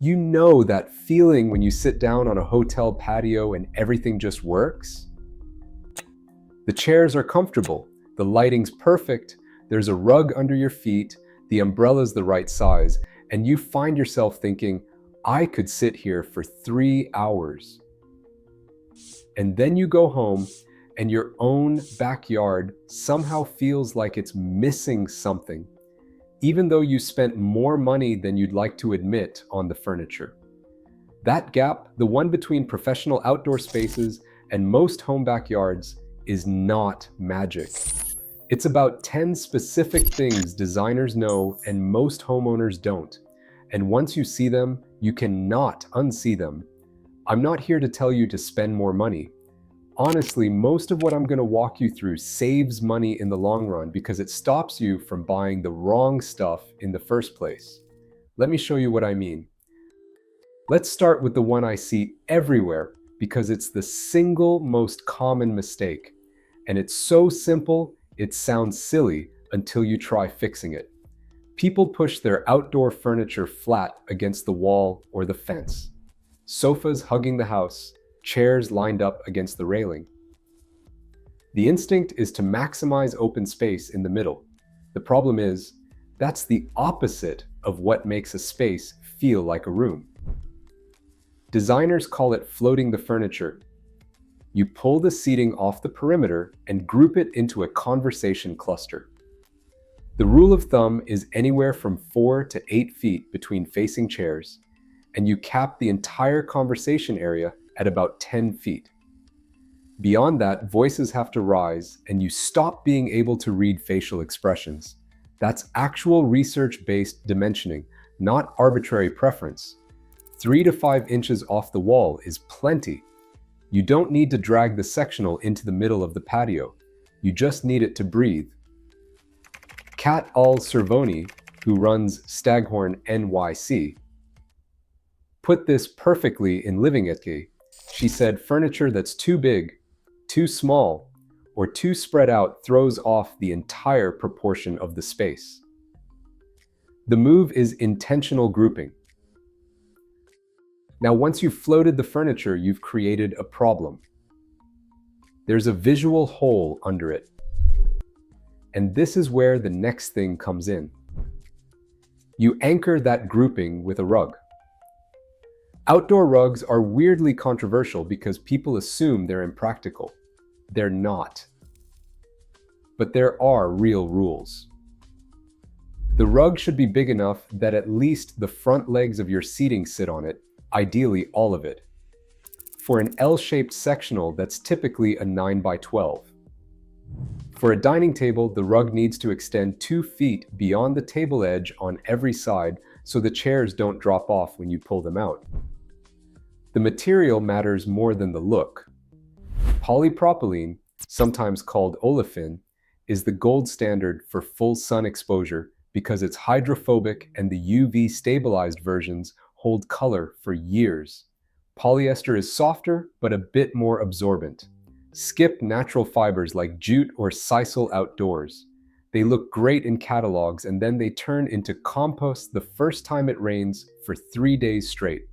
You know that feeling when you sit down on a hotel patio and everything just works? The chairs are comfortable, the lighting's perfect, there's a rug under your feet, the umbrella's the right size, and you find yourself thinking, I could sit here for 3 hours. And then you go home and your own backyard somehow feels like it's missing something, even though you spent more money than you'd like to admit on the furniture. That gap, the one between professional outdoor spaces and most home backyards, is not magic. It's about 10 specific things designers know and most homeowners don't. And once you see them, you cannot unsee them. I'm not here to tell you to spend more money. Honestly, most of what I'm going to walk you through saves money in the long run because it stops you from buying the wrong stuff in the first place. Let me show you what I mean. Let's start with the one I see everywhere because it's the single most common mistake. And it's so simple, it sounds silly until you try fixing it. People push their outdoor furniture flat against the wall or the fence. Sofas hugging the house, chairs lined up against the railing. The instinct is to maximize open space in the middle. The problem is, that's the opposite of what makes a space feel like a room. Designers call it floating the furniture. You pull the seating off the perimeter and group it into a conversation cluster. The rule of thumb is anywhere from 4 to 8 feet between facing chairs, and you cap the entire conversation area at about 10 feet. Beyond that, voices have to rise, and you stop being able to read facial expressions. That's actual research-based dimensioning, not arbitrary preference. 3 to 5 inches off the wall is plenty. You don't need to drag the sectional into the middle of the patio. You just need it to breathe. Kat Al-Cervoni, who runs Staghorn NYC, put this perfectly in Living Etke. She said furniture that's too big, too small, or too spread out throws off the entire proportion of the space. The move is intentional grouping. Now, once you've floated the furniture, you've created a problem. There's a visual hole under it. And this is where the next thing comes in. You anchor that grouping with a rug. Outdoor rugs are weirdly controversial because people assume they're impractical. They're not. But there are real rules. The rug should be big enough that at least the front legs of your seating sit on it, ideally all of it. For an L-shaped sectional, that's typically a 9 by 12. For a dining table, the rug needs to extend 2 feet beyond the table edge on every side so the chairs don't drop off when you pull them out. The material matters more than the look. Polypropylene, sometimes called olefin, is the gold standard for full sun exposure because it's hydrophobic and the UV stabilized versions hold color for years. Polyester is softer, but a bit more absorbent. Skip natural fibers like jute or sisal outdoors. They look great in catalogs and then they turn into compost the first time it rains for 3 days straight.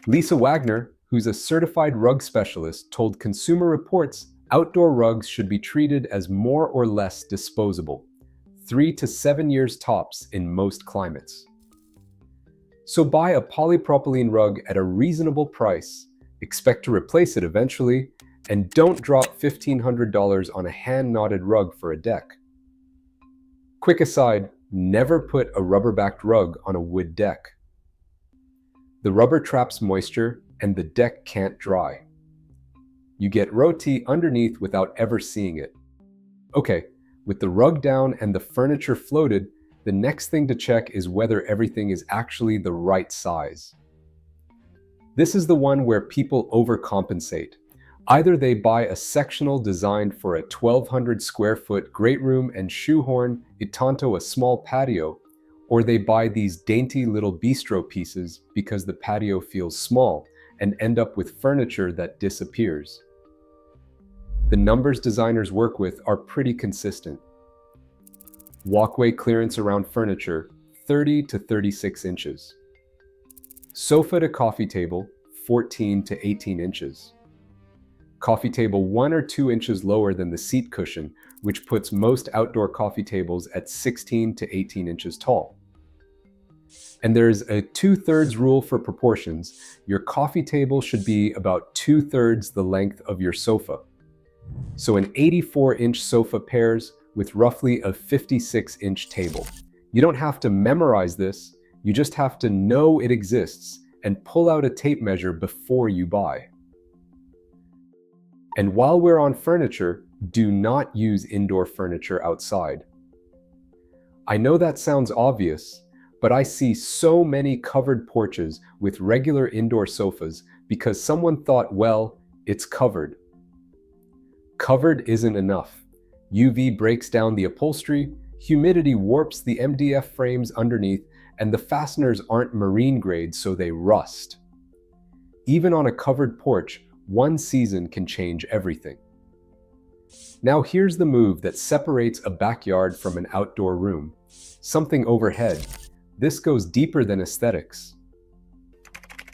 Lisa Wagner, who's a certified rug specialist, told Consumer Reports outdoor rugs should be treated as more or less disposable, 3 to 7 years tops in most climates. So buy a polypropylene rug at a reasonable price, expect to replace it eventually, and don't drop $1,500 on a hand-knotted rug for a deck. Quick aside, never put a rubber-backed rug on a wood deck. The rubber traps moisture and the deck can't dry. You get roti underneath without ever seeing it. Okay, with the rug down and the furniture floated, the next thing to check is whether everything is actually the right size. This is the one where people overcompensate. Either they buy a sectional designed for a 1,200 square foot great room and shoehorn it onto a small patio, or they buy these dainty little bistro pieces because the patio feels small and end up with furniture that disappears. The numbers designers work with are pretty consistent. Walkway clearance around furniture, 30 to 36 inches. Sofa to coffee table, 14 to 18 inches. Coffee table 1 or 2 inches lower than the seat cushion, which puts most outdoor coffee tables at 16 to 18 inches tall. And there's a 2/3 rule for proportions. Your coffee table should be about 2/3 the length of your sofa. So an 84-inch sofa pairs with roughly a 56-inch table. You don't have to memorize this, you just have to know it exists and pull out a tape measure before you buy. And while we're on furniture, do not use indoor furniture outside. I know that sounds obvious, but I see so many covered porches with regular indoor sofas because someone thought, well, it's covered. Covered isn't enough. UV breaks down the upholstery, humidity warps the MDF frames underneath, and the fasteners aren't marine grade, so they rust. Even on a covered porch, one season can change everything. Now here's the move that separates a backyard from an outdoor room. Something overhead. This goes deeper than aesthetics.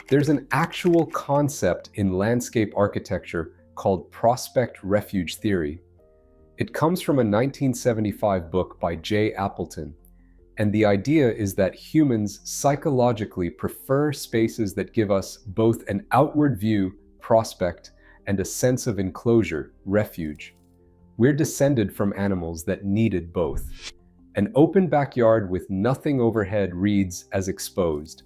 There's an actual concept in landscape architecture called prospect refuge theory. It comes from a 1975 book by J. Appleton, and the idea is that humans psychologically prefer spaces that give us both an outward view, prospect, and a sense of enclosure, refuge. We're descended from animals that needed both. An open backyard with nothing overhead reads as exposed.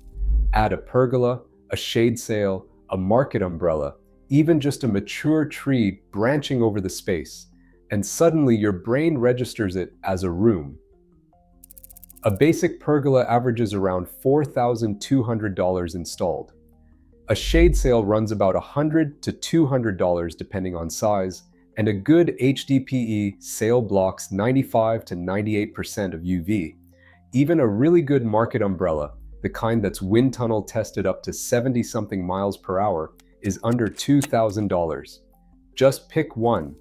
Add a pergola, a shade sail, a market umbrella, even just a mature tree branching over the space, and suddenly your brain registers it as a room. A basic pergola averages around $4,200 installed. A shade sail runs about $100 to $200 depending on size, and a good HDPE sail blocks 95 to 98% of UV. Even a really good market umbrella, the kind that's wind tunnel tested up to 70-something miles per hour, is under $2,000. Just pick one.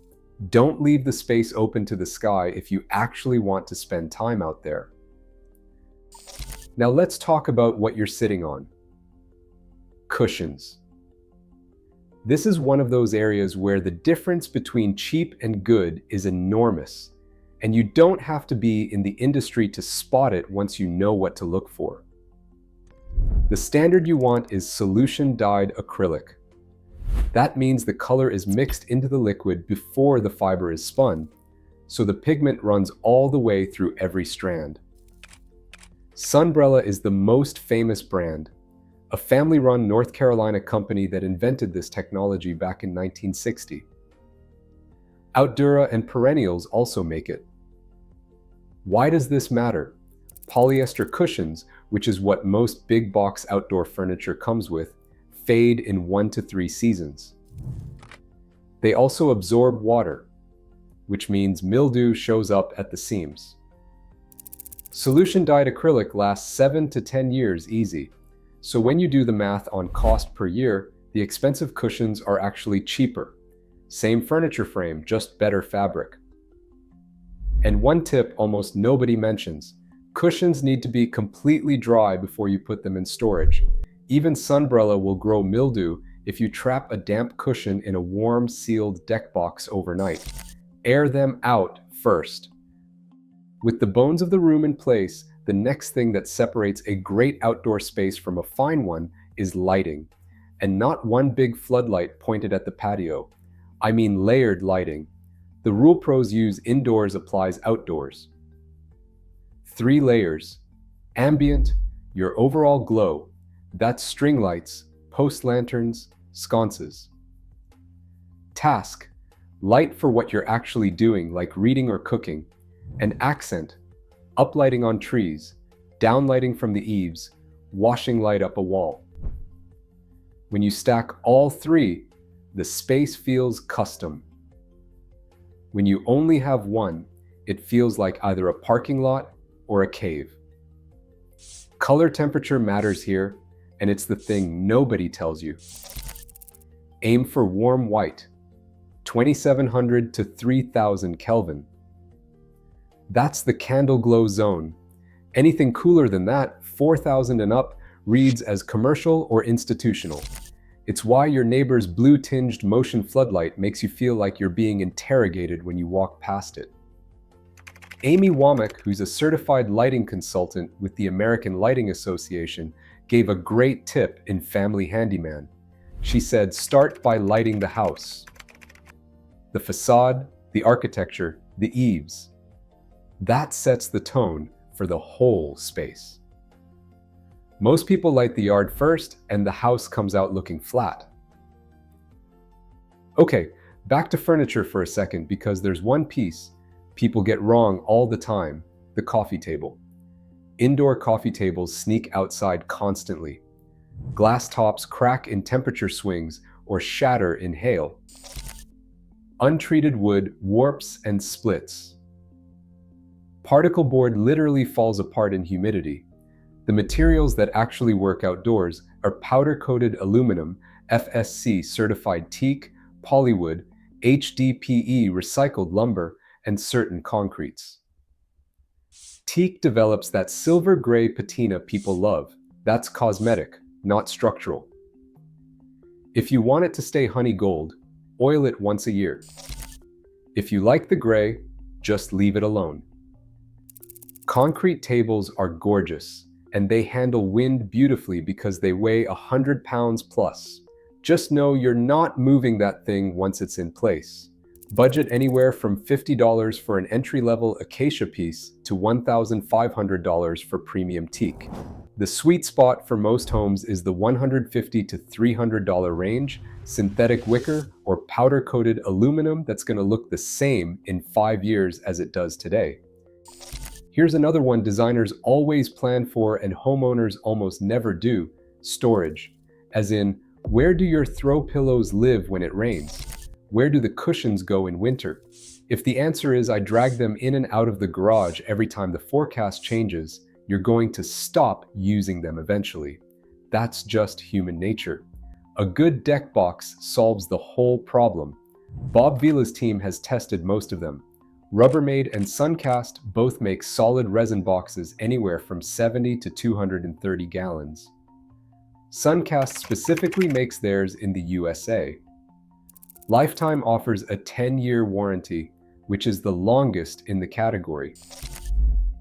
Don't leave the space open to the sky if you actually want to spend time out there. Now let's talk about what you're sitting on. Cushions. This is one of those areas where the difference between cheap and good is enormous, and you don't have to be in the industry to spot it once you know what to look for. The standard you want is solution-dyed acrylic. That means the color is mixed into the liquid before the fiber is spun, so the pigment runs all the way through every strand. Sunbrella is the most famous brand, a family-run North Carolina company that invented this technology back in 1960. Outdura and Perennials also make it. Why does this matter? Polyester cushions, which is what most big box outdoor furniture comes with, fade in 1 to 3 seasons. They also absorb water, which means mildew shows up at the seams. Solution-dyed acrylic lasts 7 to 10 years easy, so when you do the math on cost per year, the expensive cushions are actually cheaper. Same furniture frame, just better fabric. And one tip almost nobody mentions, cushions need to be completely dry before you put them in storage. Even Sunbrella will grow mildew if you trap a damp cushion in a warm, sealed deck box overnight. Air them out first. With the bones of the room in place, the next thing that separates a great outdoor space from a fine one is lighting. And not one big floodlight pointed at the patio. I mean layered lighting. The rule pros use indoors applies outdoors. 3 layers. Ambient, your overall glow. That's string lights, post lanterns, sconces. Task, light for what you're actually doing, like reading or cooking. And accent, uplighting on trees, downlighting from the eaves, washing light up a wall. When you stack all 3, the space feels custom. When you only have one, it feels like either a parking lot or a cave. Color temperature matters here, and it's the thing nobody tells you. Aim for warm white, 2700 to 3000 Kelvin. That's the candle glow zone. Anything cooler than that, 4000 and up, reads as commercial or institutional. It's why your neighbor's blue-tinged motion floodlight makes you feel like you're being interrogated when you walk past it. Amy Womack, who's a certified lighting consultant with the American Lighting Association, gave a great tip in Family Handyman. She said, start by lighting the house. The facade, the architecture, the eaves. That sets the tone for the whole space. Most people light the yard first, and the house comes out looking flat. Okay, back to furniture for a second, because there's one piece people get wrong all the time: the coffee table. Indoor coffee tables sneak outside constantly. Glass tops crack in temperature swings or shatter in hail. Untreated wood warps and splits. Particle board literally falls apart in humidity. The materials that actually work outdoors are powder-coated aluminum, FSC certified teak, polywood, HDPE recycled lumber, and certain concretes. Teak develops that silver-gray patina people love. That's cosmetic, not structural. If you want it to stay honey gold, oil it once a year. If you like the gray, just leave it alone. Concrete tables are gorgeous, and they handle wind beautifully because they weigh 100 pounds plus. Just know you're not moving that thing once it's in place. Budget anywhere from $50 for an entry-level acacia piece to $1,500 for premium teak. The sweet spot for most homes is the $150 to $300 range, synthetic wicker or powder-coated aluminum that's going to look the same in 5 years as it does today. Here's another one designers always plan for and homeowners almost never do: storage. As in, where do your throw pillows live when it rains? Where do the cushions go in winter? If the answer is I drag them in and out of the garage every time the forecast changes, you're going to stop using them eventually. That's just human nature. A good deck box solves the whole problem. Bob Vila's team has tested most of them. Rubbermaid and Suncast both make solid resin boxes anywhere from 70 to 230 gallons. Suncast specifically makes theirs in the USA. Lifetime offers a 10-year warranty, which is the longest in the category.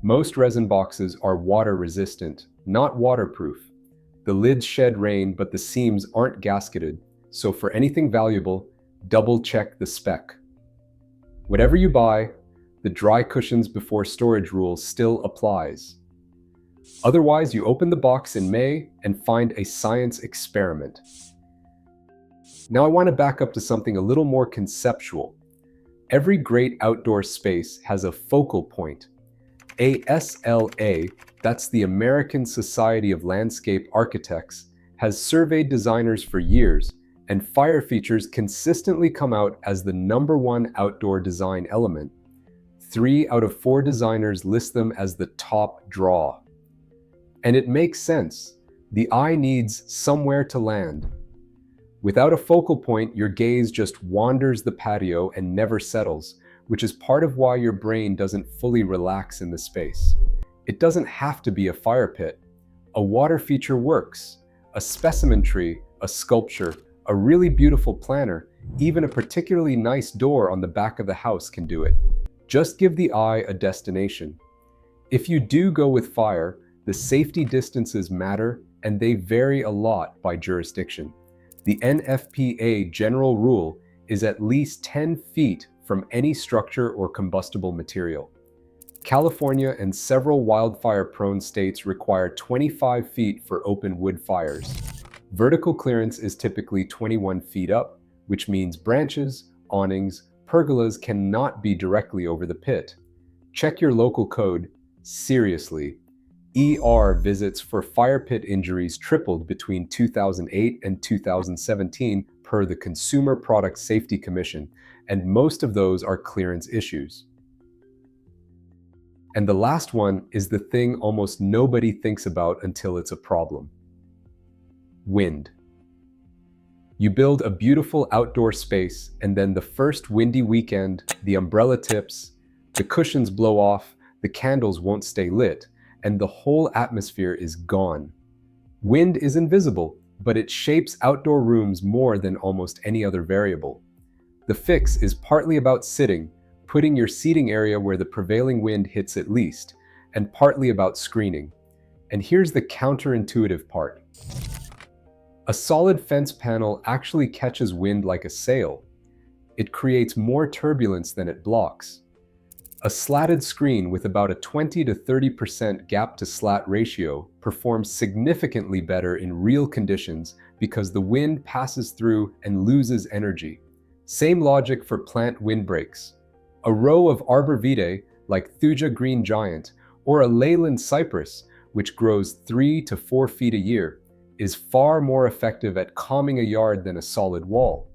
Most resin boxes are water resistant, not waterproof. The lids shed rain, but the seams aren't gasketed, so for anything valuable, double check the spec. Whatever you buy, the dry cushions before storage rule still applies. Otherwise, you open the box in May and find a science experiment. Now I want to back up to something a little more conceptual. Every great outdoor space has a focal point. ASLA, that's the American Society of Landscape Architects, has surveyed designers for years, and fire features consistently come out as the #1 outdoor design element. 3 out of 4 designers list them as the top draw. And it makes sense. The eye needs somewhere to land. Without a focal point, your gaze just wanders the patio and never settles, which is part of why your brain doesn't fully relax in the space. It doesn't have to be a fire pit. A water feature works. A specimen tree, a sculpture, a really beautiful planter, even a particularly nice door on the back of the house can do it. Just give the eye a destination. If you do go with fire, the safety distances matter, and they vary a lot by jurisdiction. The NFPA general rule is at least 10 feet from any structure or combustible material. California and several wildfire-prone states require 25 feet for open wood fires. Vertical clearance is typically 21 feet up, which means branches, awnings, pergolas cannot be directly over the pit. Check your local code. Seriously. ER visits for fire pit injuries tripled between 2008 and 2017 per the Consumer Product Safety Commission, and most of those are clearance issues. And the last one is the thing almost nobody thinks about until it's a problem. Wind. You build a beautiful outdoor space, and then the first windy weekend, the umbrella tips, the cushions blow off, the candles won't stay lit, and the whole atmosphere is gone. Wind is invisible, but it shapes outdoor rooms more than almost any other variable. The fix is partly about sitting, putting your seating area where the prevailing wind hits it least, and partly about screening. And here's the counterintuitive part. A solid fence panel actually catches wind like a sail. It creates more turbulence than it blocks. A slatted screen with about a 20 to 30% gap to slat ratio performs significantly better in real conditions because the wind passes through and loses energy. Same logic for plant windbreaks. A row of arbor vitae, like Thuja green giant, or a leyland cypress, which grows 3 to 4 feet a year, is far more effective at calming a yard than a solid wall.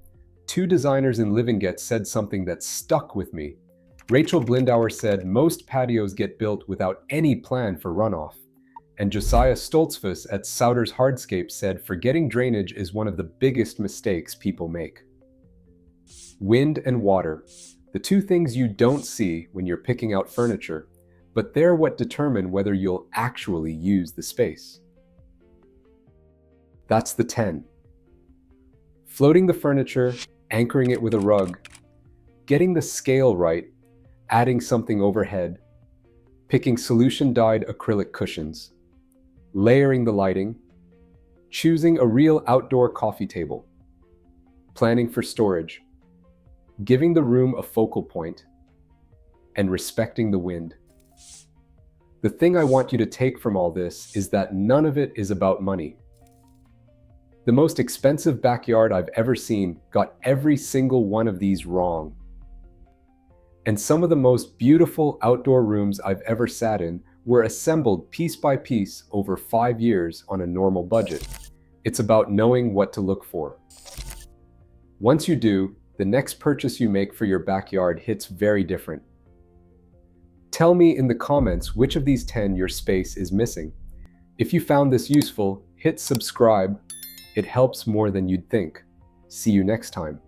Two designers in Livinget said something that stuck with me. Rachel Blindauer said most patios get built without any plan for runoff. And Josiah Stoltzfus at Souders Hardscape said forgetting drainage is one of the biggest mistakes people make. Wind and water, the two things you don't see when you're picking out furniture, but they're what determine whether you'll actually use the space. That's the 10. Floating the furniture, anchoring it with a rug, getting the scale right, adding something overhead, picking solution-dyed acrylic cushions, layering the lighting, choosing a real outdoor coffee table, planning for storage, giving the room a focal point, and respecting the wind. The thing I want you to take from all this is that none of it is about money. The most expensive backyard I've ever seen got every single one of these wrong. And some of the most beautiful outdoor rooms I've ever sat in were assembled piece by piece over 5 years on a normal budget. It's about knowing what to look for. Once you do, the next purchase you make for your backyard hits very different. Tell me in the comments which of these 10 your space is missing. If you found this useful, hit subscribe. It helps more than you'd think. See you next time.